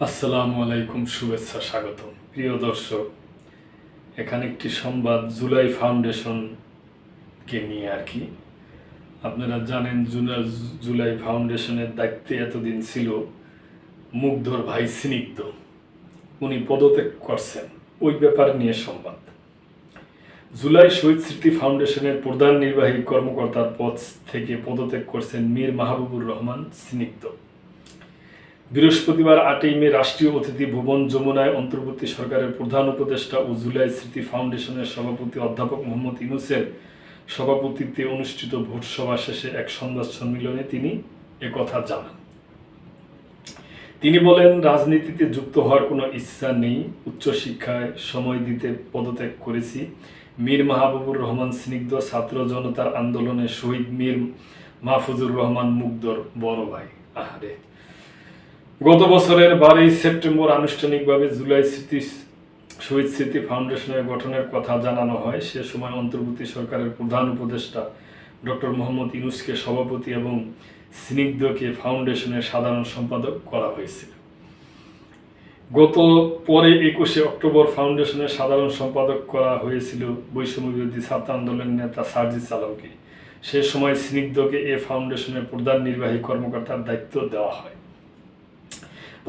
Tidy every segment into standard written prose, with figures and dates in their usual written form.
আসসালামু আলাইকুম, শুভেচ্ছা, স্বাগতম। প্রিয় দর্শক, এখানে একটি সংবাদ জুলাই ফাউন্ডেশনকে নিয়ে আর কি। আপনারা জানেন জুলাই ফাউন্ডেশনের দায়িত্বে এতদিন ছিল মুগ্ধর ভাই স্নিগ্ধ। উনি পদত্যাগ করছেন, ওই ব্যাপার নিয়ে সংবাদ। জুলাই শহীদ স্মৃতি ফাউন্ডেশনের প্রধান নির্বাহী কর্মকর্তার পদ থেকে পদত্যাগ করছেন মীর মাহবুবুর রহমান স্নিগ্ধ। বৃহস্পতিবার 8 মে রাষ্ট্রীয় অতিথি ভবন যমুনায় অন্তর্বর্তী সরকারের প্রধান উপদেষ্টা ও জুলাই স্মৃতি ফাউন্ডেশনের সভাপতি অধ্যাপক মোহাম্মদ ইউনূসের সভাপতিত্বে অনুষ্ঠিত ভোট সভা শেষে এক সংবাদ সম্মেলনে তিনি একথা জানান। তিনি বলেন, রাজনীতিতে যুক্ত হওয়ার কোনো ইচ্ছা নেই, উচ্চশিক্ষায় সময় দিতে পদত্যাগ করেছি। মীর মাহবুবুর রহমান স্নিগ্ধ ছাত্র জনতার আন্দোলনে শহীদ মীর মাহফুজুর রহমান মুগ্ধর বড় ভাই। আহারে, গত বছরের 12 সেপ্টেম্বর আনুষ্ঠানিকভাবে জুলাই শহীদ স্মৃতি ফাউন্ডেশনের গঠনের কথা জানানো হয়। সে সময় অন্তর্বর্তী সরকারের প্রধান উপদেষ্টা ডক্টর মোহাম্মদ ইউনূসকে সভাপতি এবং স্নিগ্ধকে ফাউন্ডেশনের সাধারণ সম্পাদক করা হয়েছিল। পরে 21 অক্টোবর ফাউন্ডেশনের সাধারণ সম্পাদক করা হয়েছিল বৈষম্যবিরোধী ছাত্র আন্দোলনের নেতা সার্জিস আলমকে। সে সময় স্নিগ্ধকে এ ফাউন্ডেশনের প্রধান নির্বাহী কর্মকর্তার দায়িত্ব দেওয়া হয়।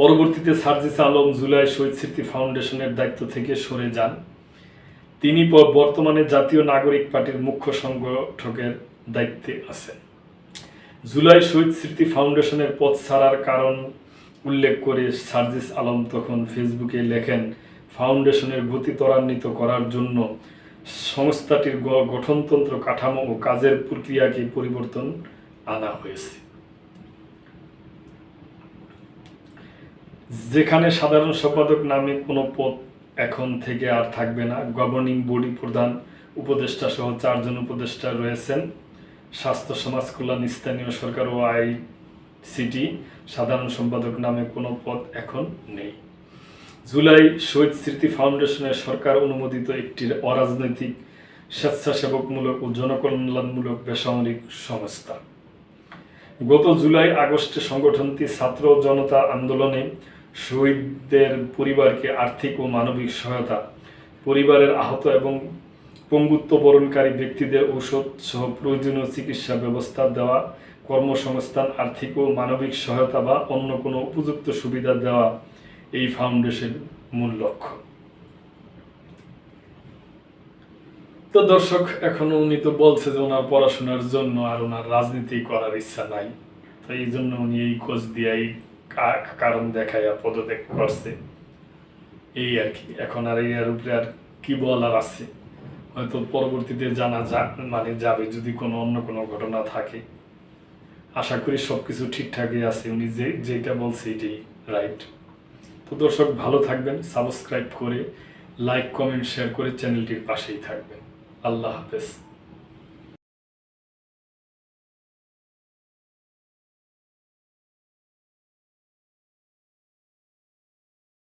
পরবর্তীতে সার্জিস আলম জুলাই শহীদ স্মৃতি ফাউন্ডেশনের দায়িত্ব থেকে সরে যান। তিনি বর্তমানে জাতীয় নাগরিক পার্টির মুখ্য সংগঠকের দায়িত্বে আছেন। জুলাই শহীদ স্মৃতি ফাউন্ডেশনের পদ ছাড়ার কারণ উল্লেখ করে সার্জিস আলম তখন ফেসবুকে লেখেন, ফাউন্ডেশনের গতি ত্বরান্বিত করার জন্য সংস্থাটির গঠনতন্ত্র, কাঠামো ও কাজের প্রক্রিয়াকে পরিবর্তন আনা হয়েছে। যেখানে সাধারণ সম্পাদক নামে কোনো পদ এখন থেকে আর থাকবে না। গভর্নিং বডি প্রধান উপদেষ্টা সহ 4 জন উপদেষ্টা রয়েছেন। স্বাস্থ্য সমাজ কল্যাণ, স্থানীয় সরকার ও আইসিটি সাধারণ সম্পাদক নামে কোনো পদ এখন নেই। জুলাই শহীদ স্মৃতি ফাউন্ডেশনের সরকার অনুমোদিত একটি অরাজনৈতিক, স্বেচ্ছাসেবকমূলক ও জনকল্যাণমূলক বেসামরিক সংস্থা। গত জুলাই আগস্টে সংগঠনটি ছাত্র জনতা আন্দোলনে শহীদদের পরিবারকে আর্থিক ও মানবিক সহায়তা, পরিবারের আহত এবং পঙ্গুত্ব বরণকারী ব্যক্তিদের ঔষধ সহ প্রয়োজনীয় চিকিৎসা ব্যবস্থা দেওয়া, কর্মসংস্থান, আর্থিক ও মানবিক সহায়তা বা অন্য কোনো উপযুক্ত সুবিধা দেওয়া এই ফাউন্ডেশনের মূল লক্ষ্য। তো দর্শক, এখন উনি তো বলছে যে ওনার পড়াশোনার জন্য আর ওনার রাজনীতি করার ইচ্ছা নাই, তো এই জন্য উনি এই খোঁজ দিয়ে কারণ দেখাইয়া পদত্যাগ করছে, এই আর কি। এখন আর এর উপরে আর কি বলার আছে, হয়তো পরবর্তীতে জানা যাবে যদি কোনো অন্য কোনো ঘটনা থাকে। আশা করি সবকিছু ঠিকঠাকই আছে, উনি যেটা বলছে এটাই রাইট। তো দর্শক, ভালো থাকবেন, সাবস্ক্রাইব করে লাইক, কমেন্ট, শেয়ার করে চ্যানেলটির পাশেই থাকবেন। আল্লাহ হাফেজ।